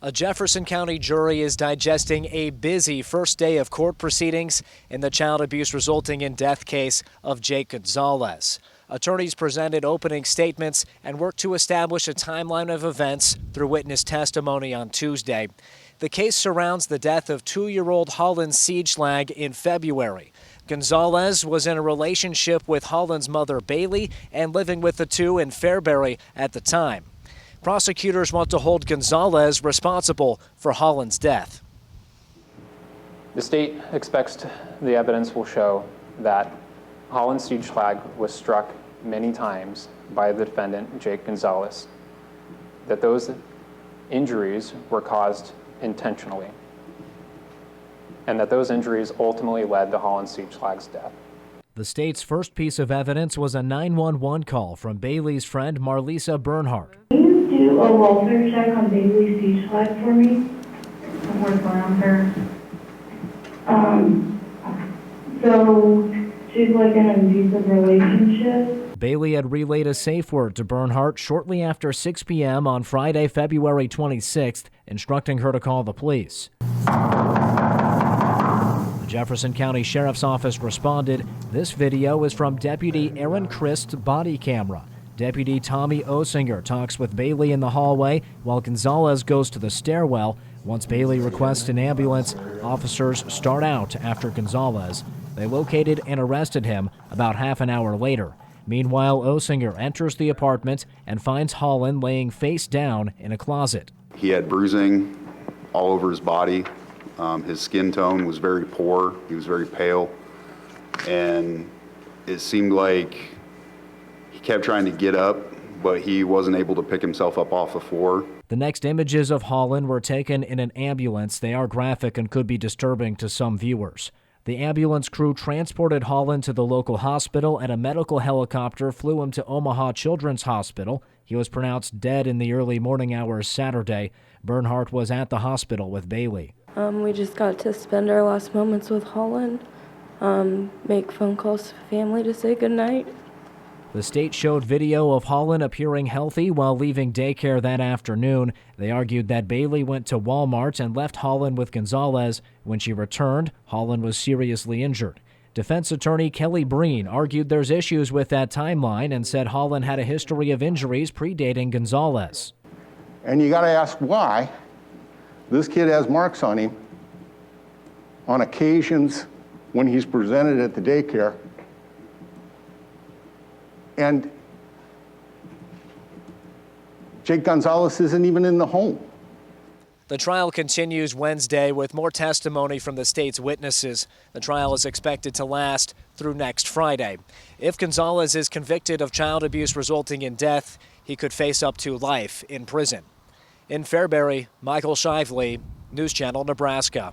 A Jefferson County jury is digesting a busy first day of court proceedings in the child abuse resulting in death case of Jake Gonzalez. Attorneys presented opening statements and worked to establish a timeline of events through witness testimony on Tuesday. The case surrounds the death of 2-year-old Holland Siedschlag in February. Gonzalez was in a relationship with Holland's mother, Baily, and living with the two in Fairbury at the time. Prosecutors want to hold Gonzalez responsible for Holland's death. The state expects the evidence will show that Holland Siedschlag was struck many times by the defendant, Jake Gonzalez, that those injuries were caused intentionally, and that those injuries ultimately led to Holland Siedschlag's death. The state's first piece of evidence was a 911 call from Baily's friend MARLISSA BERNHARDT. Can you do a welfare check on Baily Siedschlag for me? What's going on her? So she's like in an abusive relationship. Baily had relayed a safe word to BERNHARDT shortly after 6 p.m. on Friday, February 26th, instructing her to call the police. The Jefferson County Sheriff's Office responded. This video is from Deputy Aaron Christ's body camera. Deputy Tommy OSIENGER talks with Baily in the hallway while Gonzalez goes to the stairwell. Once Baily requests an ambulance, officers start out after Gonzalez. They located and arrested him about half an hour later. Meanwhile, OSIENGER enters the apartment and finds Holland laying face down in a closet. He had bruising all over his body. His skin tone was very poor. He was very pale. And it seemed like he kept trying to get up, but he wasn't able to pick himself up off the floor. The next images of Holland were taken in an ambulance. They are graphic and could be disturbing to some viewers. The ambulance crew transported Holland to the local hospital, and a medical helicopter flew him to Omaha Children's Hospital. He was pronounced dead in the early morning hours Saturday. BERNHARDT was at the hospital with Baily. We just got to spend our last moments with Holland, make phone calls to family to say goodnight. The state showed video of Holland appearing healthy while leaving daycare that afternoon. They argued that Baily went to Walmart and left Holland with Gonzalez. When she returned, Holland was seriously injured. Defense attorney Kelly BREEN argued there's issues with that timeline and said Holland had a history of injuries predating Gonzalez. And you got to ask why. This kid has marks on him on occasions when he's presented at the daycare. And Jake Gonzalez isn't even in the home. The trial continues Wednesday with more testimony from the state's witnesses. The trial is expected to last through next Friday. If Gonzalez is convicted of child abuse resulting in death, he could face up to life in prison. In Fairbury, Michael Shively, News Channel, Nebraska.